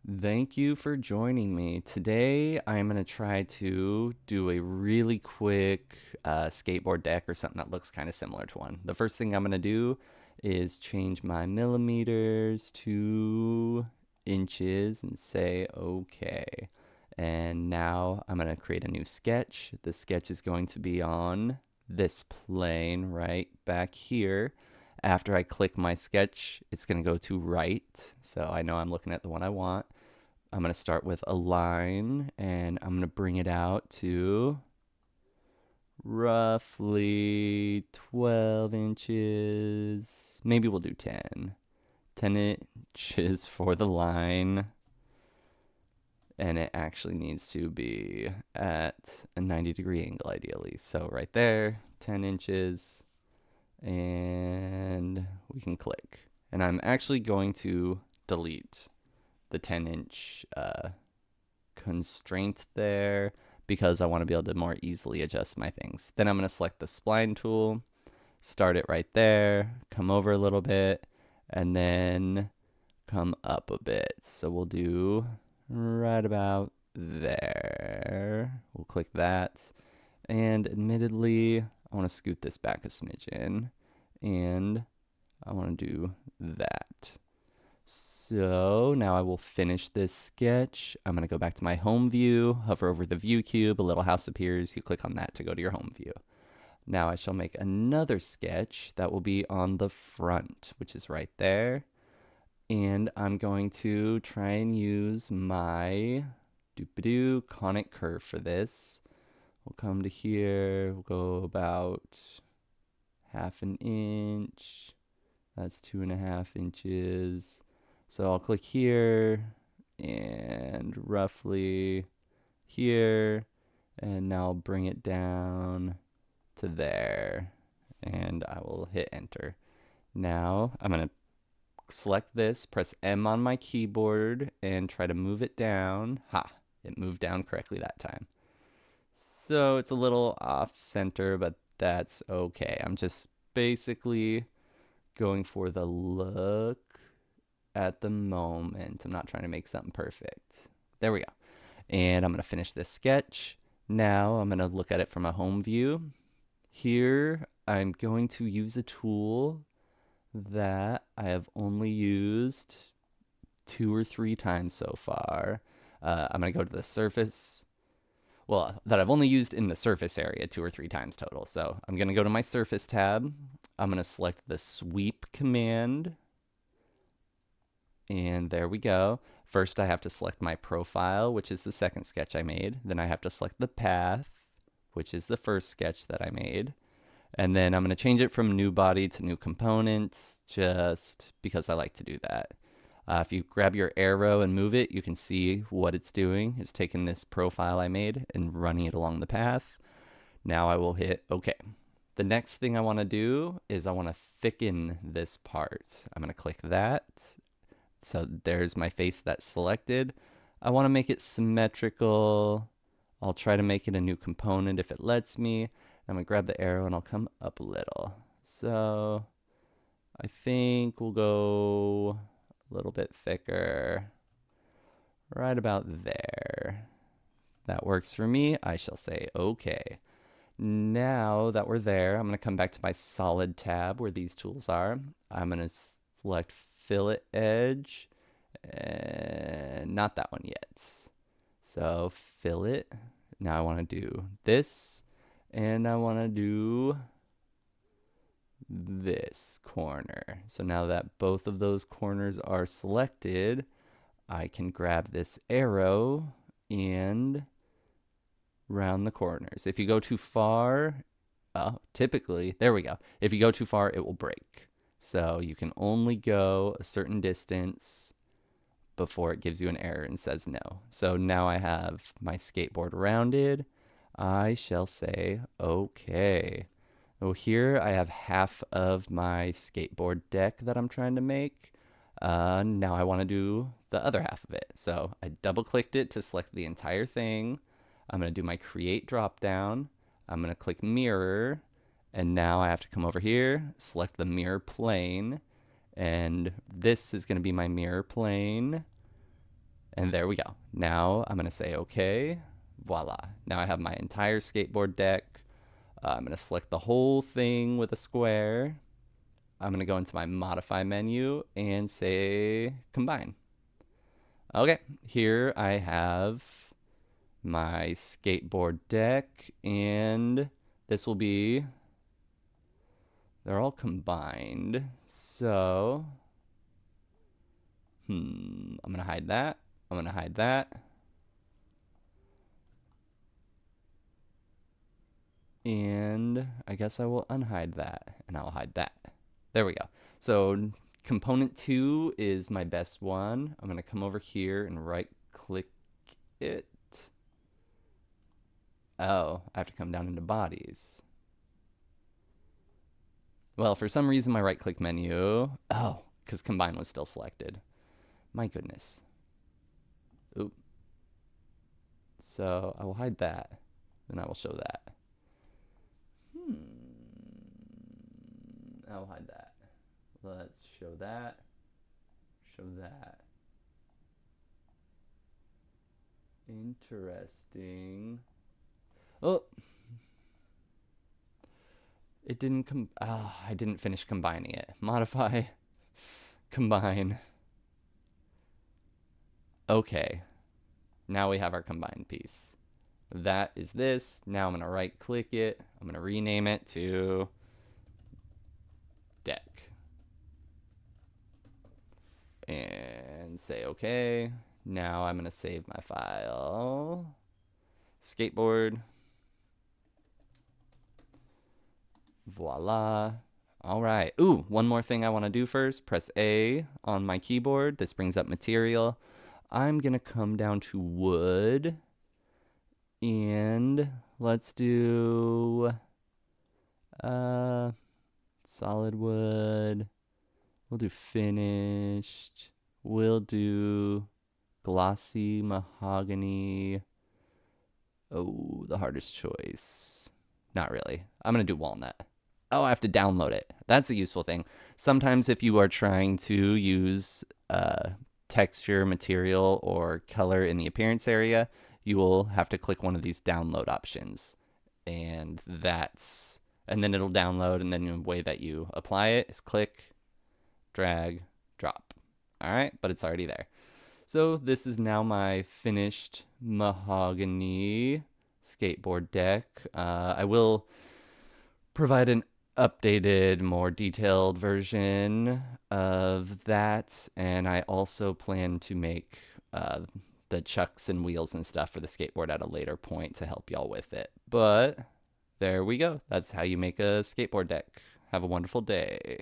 Thank you for joining me. Today, I'm going to try to do a really quick skateboard deck or something that looks kind of similar to one. The first thing I'm going to do is change my millimeters to inches and say okay. And now I'm going to create a new sketch. The sketch is going to be on this plane right back here. After I click my sketch, it's going to go to right. So I know I'm looking at the one I want. I'm going to start with a line and I'm going to bring it out to roughly 12 inches. Maybe we'll do 10. 10 inches for the line. And it actually needs to be at a 90-degree angle ideally. So right there, 10 inches. And we can click. And I'm actually going to delete the 10-inch constraint there because I want to be able to more easily adjust my things. Then I'm going to select the spline tool, start it right there, come over a little bit, and then come up a bit. So we'll do right about there. We'll click that. And admittedly, I want to scoot this back a smidgen. And I want to do that. So now I will finish this sketch. I'm going to go back to my home view, hover over the view cube, a little house appears. You click on that to go to your home view. Now I shall make another sketch that will be on the front, which is right there. And I'm going to try and use my doop-a-doo conic curve for this. We'll come to here, we'll go about half an inch. That's 2.5 inches. So I'll click here and roughly here, and now I'll bring it down to there, and I will hit enter. Now I'm going to select this, press M on my keyboard, and try to move it down. Ha! It moved down correctly that time. So it's a little off center, but that's okay. I'm just basically going for the look at the moment. I'm not trying to make something perfect. There we go. And I'm going to finish this sketch. Now I'm going to look at it from a home view. Here, I'm going to use a tool that I have only used 2 or 3 times so far. I'm going to go to the surface. Well, that I've only used in the surface area 2 or 3 times total. So I'm going to go to my surface tab. I'm going to select the sweep command. And there we go. First, I have to select my profile, which is the second sketch I made. Then I have to select the path, which is the first sketch that I made. And then I'm going to change it from new body to new components, just because I like to do that. If you grab your arrow and move it, you can see what it's doing. It's taking this profile I made and running it along the path. Now I will hit OK. The next thing I want to do is I want to thicken this part. I'm going to click that. So there's my face that's selected. I want to make it symmetrical. I'll try to make it a new component if it lets me. I'm going to grab the arrow and I'll come up a little. So I think we'll go a little bit thicker. Right about there. That works for me. I shall say okay. Now that we're there, I'm going to come back to my solid tab where these tools are. I'm going to select fillet edge, and not that one yet. So fillet. Now I want to do this, and I want to do this corner. So now that both of those corners are selected, I can grab this arrow and round the corners. If you go too far, typically, there we go. If you go too far, it will break. So you can only go a certain distance before it gives you an error and says no. So now I have my skateboard rounded. I shall say okay. Oh, here I have half of my skateboard deck that I'm trying to make. Now I want to do the other half of it. So I double clicked it to select the entire thing. I'm going to do my create drop down. I'm going to click mirror. And now I have to come over here, select the mirror plane. And this is going to be my mirror plane. And there we go. Now I'm going to say okay. Voila. Now I have my entire skateboard deck. I'm going to select the whole thing with a square. I'm going to go into my modify menu and say combine. Okay, here I have my skateboard deck, and this will be, they're all combined. So, I'm going to hide that. I'm going to hide that. And I guess I will unhide that, and I'll hide that. There we go. So component 2 is my best one. I'm going to come over here and right click it. Oh, I have to come down into bodies. Well, for some reason my right click menu, because combine was still selected. My goodness. Oop. So I will hide that, then I will show that. I'll hide that. Let's show that. Show that. Interesting. Oh. It didn't I didn't finish combining it. Modify. Combine. Okay. Now we have our combined piece. That is this. Now I'm going to right click it. I'm going to rename it to deck. And say okay. Now I'm going to save my file. Skateboard. Voila. All right. Ooh, one more thing I want to do first. Press A on my keyboard. This brings up material. I'm going to come down to wood. And let's do solid wood. We'll do finished. We'll do glossy mahogany. Oh, the hardest choice. Not really. I'm going to do walnut. Oh, I have to download it. That's a useful thing. Sometimes if you are trying to use texture, material, or color in the appearance area, you will have to click one of these download options. And then it'll download, and then the way that you apply it is click, drag, drop. All right, but it's already there. So this is now my finished mahogany skateboard deck. I will provide an updated, more detailed version of that, and I also plan to make the chucks and wheels and stuff for the skateboard at a later point to help y'all with it. But there we go. That's how you make a skateboard deck. Have a wonderful day.